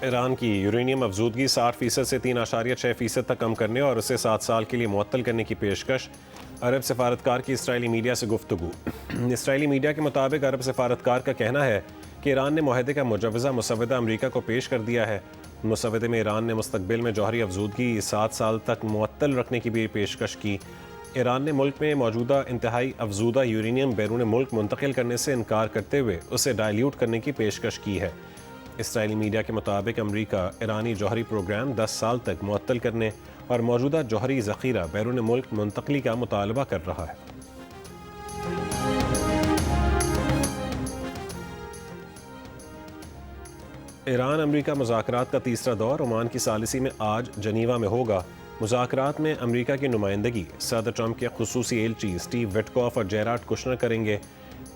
ایران کی یورینیم افزودگی 60% سے 3.6% تک کم کرنے اور اسے 7 سال کے لیے معطل کرنے کی پیشکش، عرب سفارتکار کی اسرائیلی میڈیا سے گفتگو۔ اسرائیلی میڈیا کے مطابق عرب سفارتکار کا کہنا ہے کہ ایران نے معاہدے کا مجوزہ مسودہ امریکہ کو پیش کر دیا ہے۔ مسودے میں ایران نے مستقبل میں جوہری افزودگی 7 سال تک معطل رکھنے کی بھی پیشکش کی۔ ایران نے ملک میں موجودہ انتہائی افزودہ یورینیم بیرون ملک منتقل کرنے سے انکار کرتے ہوئے اسے ڈائلیوٹ کرنے کی پیشکش کی ہے۔ اسرائیلی میڈیا کے مطابق امریکہ ایرانی جوہری پروگرام 10 سال تک معطل کرنے اور موجودہ جوہری ذخیرہ بیرون ملک منتقلی کا مطالبہ کر رہا ہے۔ ایران امریکہ مذاکرات کا تیسرا دور عمان کی ثالثی میں آج جنیوا میں ہوگا۔ مذاکرات میں امریکہ کی نمائندگی صدر ٹرمپ کے خصوصی ایلچی اسٹیو وٹکوف اور جیرارڈ کشنر کریں گے۔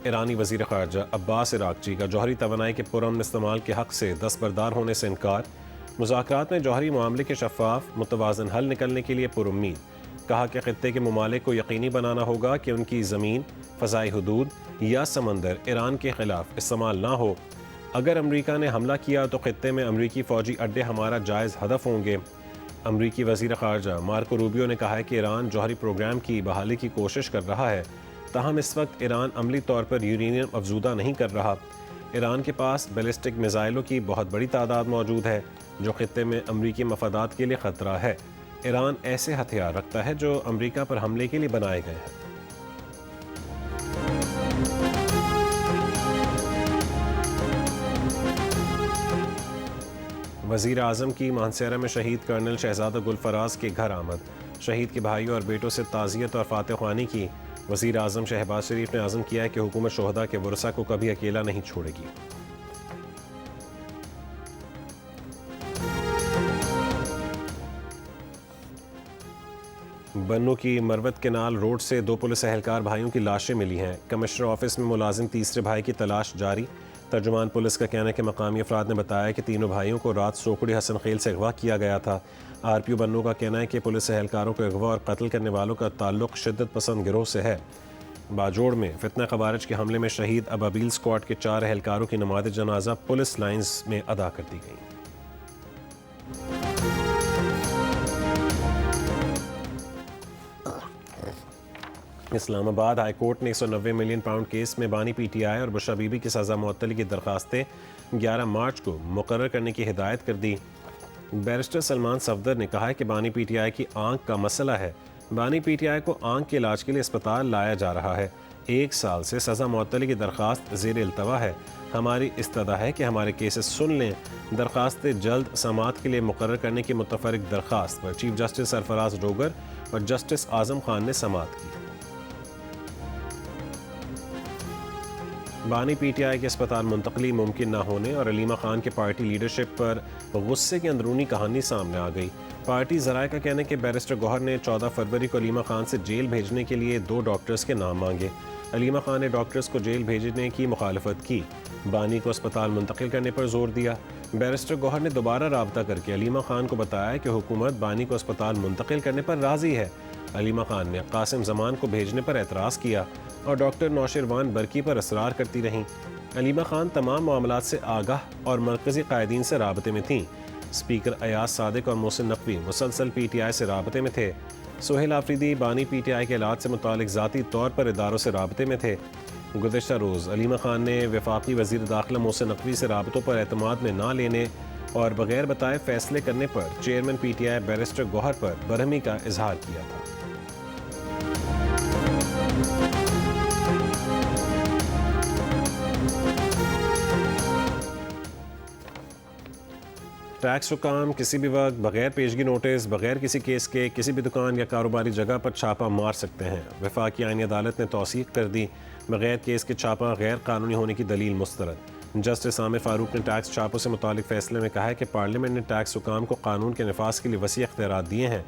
ایرانی وزیر خارجہ عباس عراقچی کا جوہری توانائی کے پرامن استعمال کے حق سے دستبردار ہونے سے انکار۔ مذاکرات میں جوہری معاملے کے شفاف متوازن حل نکلنے کے لیے پرامید۔ کہا کہ خطے کے ممالک کو یقینی بنانا ہوگا کہ ان کی زمین، فضائی حدود یا سمندر ایران کے خلاف استعمال نہ ہو۔ اگر امریکہ نے حملہ کیا تو خطے میں امریکی فوجی اڈے ہمارا جائز ہدف ہوں گے۔ امریکی وزیر خارجہ مارکو روبیو نے کہا ہے کہ ایران جوہری پروگرام کی بحالی کی کوشش کر رہا ہے، تاہم اس وقت ایران عملی طور پر یورینیم افزودہ نہیں کر رہا۔ ایران کے پاس بیلسٹک میزائلوں کی بہت بڑی تعداد موجود ہے جو خطے میں امریکی مفادات کے لیے خطرہ ہے۔ ایران ایسے ہتھیار رکھتا ہے جو امریکہ پر حملے کے لیے بنائے گئے ہیں۔ وزیر اعظم کی مانسہرہ میں شہید کرنل شہزادہ گل فراز کے گھر آمد، شہید کے بھائیوں اور بیٹوں سے تعزیت اور فاتح خوانی کی۔ وزیر اعظم شہباز شریف نے عزم کیا ہے کہ حکومت شہداء کے ورثاء کو کبھی اکیلا نہیں چھوڑے گی۔ بنوں کی مروت کینال روڈ سے 2 پولیس اہلکار بھائیوں کی لاشیں ملی ہیں۔ کمشنر آفس میں ملازم تیسرے بھائی کی تلاش جاری۔ ترجمان پولیس کا کہنا ہے کہ مقامی افراد نے بتایا کہ تینوں بھائیوں کو رات سوکڑی حسن خیل سے اغوا کیا گیا تھا۔ آر پی او بنوں کا کہنا ہے کہ پولیس اہلکاروں کو اغوا اور قتل کرنے والوں کا تعلق شدت پسند گروہ سے ہے۔ باجوڑ میں فتنہ خوارج کے حملے میں شہید ابابیل اسکواڈ کے 4 اہلکاروں کی نماز جنازہ پولیس لائنز میں ادا کر دی گئی۔ اسلام آباد ہائی کورٹ نے 190 ملین پاؤنڈ کیس میں بانی پی ٹی آئی اور بشرا بی بی کی سزا معطلی کی درخواستیں 11 مارچ کو مقرر کرنے کی ہدایت کر دی۔ بیرسٹر سلمان صفدر نے کہا ہے کہ بانی پی ٹی آئی کی آنکھ کا مسئلہ ہے۔ بانی پی ٹی آئی کو آنکھ کے علاج کے لیے اسپتال لایا جا رہا ہے۔ 1 سال سے سزا معطلی کی درخواست زیر التوا ہے۔ ہماری استدعا ہے کہ ہمارے کیسز سن لیں۔ درخواست جلد سماعت کے لیے مقرر کرنے کی متفرق درخواست پر چیف جسٹس سرفراز ڈوگر اور جسٹس اعظم خان نے سماعت کی۔ بانی پی ٹی آئی کے اسپتال منتقلی ممکن نہ ہونے اور علیمہ خان کے پارٹی لیڈرشپ پر غصے کی اندرونی کہانی سامنے آ گئی۔ پارٹی ذرائع کا کہنا ہے کہ بیرسٹر گوہر نے 14 فروری کو علیمہ خان سے جیل بھیجنے کے لیے 2 ڈاکٹرز کے نام مانگے۔ علیمہ خان نے ڈاکٹرز کو جیل بھیجنے کی مخالفت کی، بانی کو اسپتال منتقل کرنے پر زور دیا۔ بیرسٹر گوہر نے دوبارہ رابطہ کر کے علیمہ خان کو بتایا کہ حکومت بانی کو اسپتال منتقل کرنے پر راضی ہے۔ علیمہ خان نے قاسم زمان کو بھیجنے پر اعتراض کیا اور ڈاکٹر نوشروان برکی پر اصرار کرتی رہیں۔ علیمہ خان تمام معاملات سے آگاہ اور مرکزی قائدین سے رابطے میں تھیں۔ اسپیکر ایاز صادق اور محسن نقوی مسلسل پی ٹی آئی سے رابطے میں تھے۔ سہیل آفریدی بانی پی ٹی آئی کے علاج سے متعلق ذاتی طور پر اداروں سے رابطے میں تھے۔ گزشتہ روز علیمہ خان نے وفاقی وزیر داخلہ محسن نقوی سے رابطوں پر اعتماد میں نہ لینے اور بغیر بتائے فیصلے کرنے پر chairman P T I barrister Gohar پر برہمی کا اظہار کیا تھا۔ ٹیکس حکام کسی بھی وقت بغیر پیشگی نوٹس بغیر کسی کیس کے کسی بھی دکان یا کاروباری جگہ پر چھاپہ مار سکتے ہیں۔ وفاقی آئینی عدالت نے توثیق کر دی، بغیر کیس کے چھاپہ غیر قانونی ہونے کی دلیل مسترد۔ جسٹس عامر فاروق نے ٹیکس چھاپوں سے متعلق فیصلے میں کہا ہے کہ پارلیمنٹ نے ٹیکس حکام کو قانون کے نفاذ کے لیے وسیع اختیارات دیے ہیں۔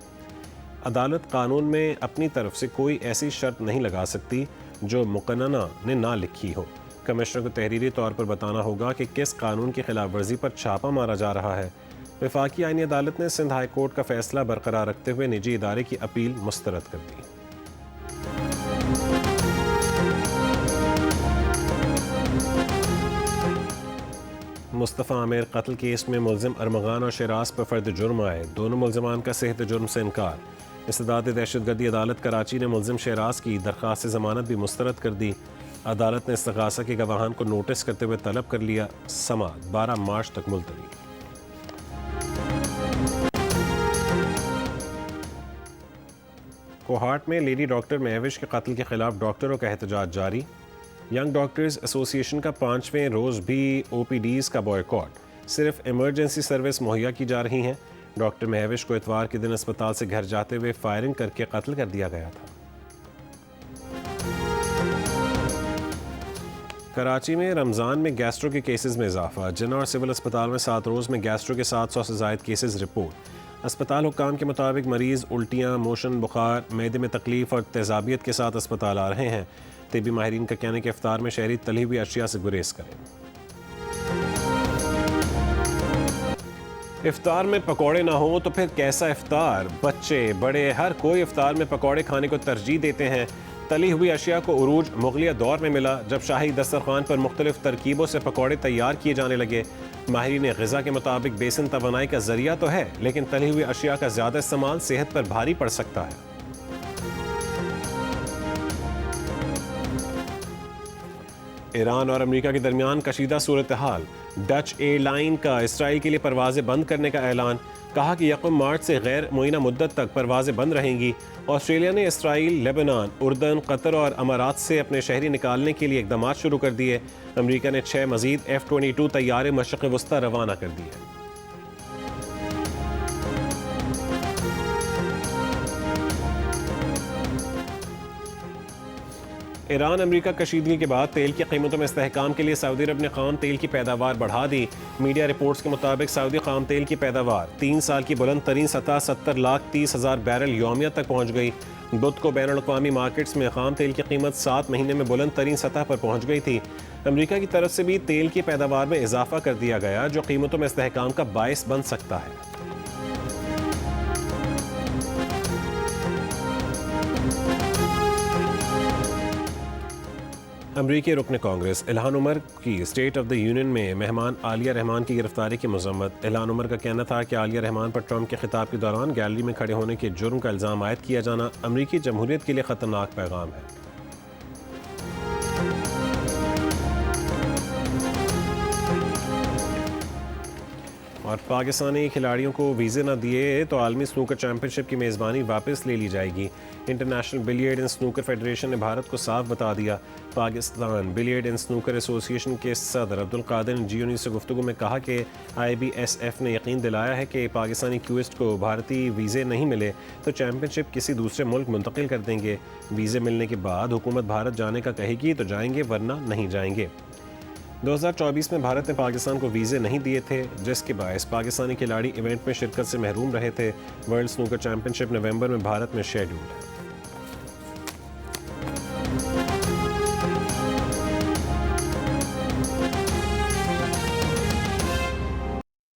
عدالت قانون میں اپنی طرف سے کوئی ایسی شرط نہیں لگا سکتی جو مقننہ نے نہ لکھی ہو۔ کمشنر کو تحریری طور پر بتانا ہوگا کہ کس قانون کی خلاف ورزی پر چھاپہ مارا جا رہا ہے۔ وفاقی آئینی عدالت نے سندھ ہائی کورٹ کا فیصلہ برقرار رکھتے ہوئے نجی ادارے کی اپیل مسترد کر دی۔ مصطفیٰ عامر قتل کیس میں ملزم ارمغان اور شیراز پر فرد جرم آئے، دونوں ملزمان کا صحت جرم سے انکار۔ استدعاء دہشت گردی عدالت کراچی نے ملزم شیراز کی درخواست ضمانت بھی مسترد کر دی۔ عدالت نے استغاثہ کے گواہان کو نوٹس کرتے ہوئے طلب کر لیا، سماعت 12 مارچ تک ملتوی۔ کوہاٹ میں لیڈی ڈاکٹر مہوش کے قتل کے خلاف ڈاکٹروں کا احتجاج جاری۔ ینگ ڈاکٹرز ایسوسی ایشن کا 5ویں روز بھی او پی ڈیز کا بوائیکاٹ، صرف ایمرجنسی سروس مہیا کی جا رہی ہیں۔ ڈاکٹر مہوش کو اتوار کے دن اسپتال سے گھر جاتے ہوئے فائرنگ کر کے قتل کر دیا گیا تھا۔ کراچی میں رمضان میں گیسٹرو کے کیسز میں اضافہ، جناح اور سول اسپتال میں 7 روز میں گیسٹرو کے 700 سے زائد کیسز رپورٹ۔ اسپتال حکام کے مطابق مریض الٹیاں، موشن، بخار، معدے میں تکلیف اور تیزابیت کے ساتھ اسپتال آ رہے ہیں۔ طبی ماہرین کا کہنا ہے کہ افطار میں شہری تلی ہوئی اشیاء سے گریز کریں۔ افطار میں پکوڑے نہ ہوں تو پھر کیسا افطار؟ بچے بڑے ہر کوئی افطار میں پکوڑے کھانے کو ترجیح دیتے ہیں۔ تلی ہوئی اشیاء کو عروج مغلیہ دور میں ملا، جب شاہی دسترخوان پر مختلف ترکیبوں سے پکوڑے تیار کیے جانے لگے۔ ماہرین غذا کے مطابق بیسن توانائی کا ذریعہ تو ہے، لیکن تلی ہوئی اشیاء کا زیادہ استعمال صحت پر بھاری پڑ سکتا ہے۔ ایران اور امریکہ کے درمیان کشیدہ صورتحال، ڈچ ایئر لائن کا اسرائیل کے لیے پروازیں بند کرنے کا اعلان، کہا کہ 1 مارچ سے غیر معینہ مدت تک پروازیں بند رہیں گی۔ آسٹریلیا نے اسرائیل، لیبنان، اردن، قطر اور امارات سے اپنے شہری نکالنے کے لیے اقدامات شروع کر دیے۔ امریکہ نے 6 مزید F-22 طیارے مشرق وسطی روانہ کر دیے۔ ایران امریکہ کشیدگی کے بعد تیل کی قیمتوں میں استحکام کے لیے سعودی عرب نے خام تیل کی پیداوار بڑھا دی۔ میڈیا رپورٹس کے مطابق سعودی خام تیل کی پیداوار 3 سال کی بلند ترین سطح 70,30,000 بیرل یومیہ تک پہنچ گئی۔ بدھ کو بین الاقوامی مارکیٹس میں خام تیل کی قیمت 7 مہینے میں بلند ترین سطح پر پہنچ گئی تھی۔ امریکہ کی طرف سے بھی تیل کی پیداوار میں اضافہ کر دیا گیا، جو قیمتوں میں استحکام کا باعث بن سکتا ہے۔ امریکی رکن کانگریس الہان عمر کی اسٹیٹ آف دی یونین میں مہمان عالیہ رحمان کی گرفتاری کی مذمت۔ الہان عمر کا کہنا تھا کہ عالیہ رحمان پر ٹرمپ کے خطاب کے دوران گیلری میں کھڑے ہونے کے جرم کا الزام عائد کیا جانا امریکی جمہوریت کے لیے خطرناک پیغام ہے۔ اور پاکستانی کھلاڑیوں کو ویزے نہ دیے تو عالمی سنوکر چیمپئن شپ کی میزبانی واپس لے لی جائے گی۔ International billiard and snooker federation نے بھارت کو صاف بتا دیا۔ پاکستان بلیئرڈ اینڈ سنوکر ایسوسی ایشن کے صدر عبدالقادر نے جیو نیوز سے گفتگو میں کہا کہ IBSF نے یقین دلایا ہے کہ پاکستانی کیوسٹ کو بھارتی ویزے نہیں ملے تو چیمپئن شپ کسی دوسرے ملک منتقل کر دیں گے۔ ویزے ملنے کے بعد حکومت بھارت جانے کا کہے گی تو جائیں گے، ورنہ نہیں جائیں گے۔ 2024 میں بھارت نے پاکستان کو ویزے نہیں دیے تھے، جس کے باعث پاکستانی کھلاڑی ایونٹ میں شرکت سے محروم رہے تھے۔ ورلڈ سنوکر چیمپئن شپ نومبر میں بھارت میں شیڈول ہے۔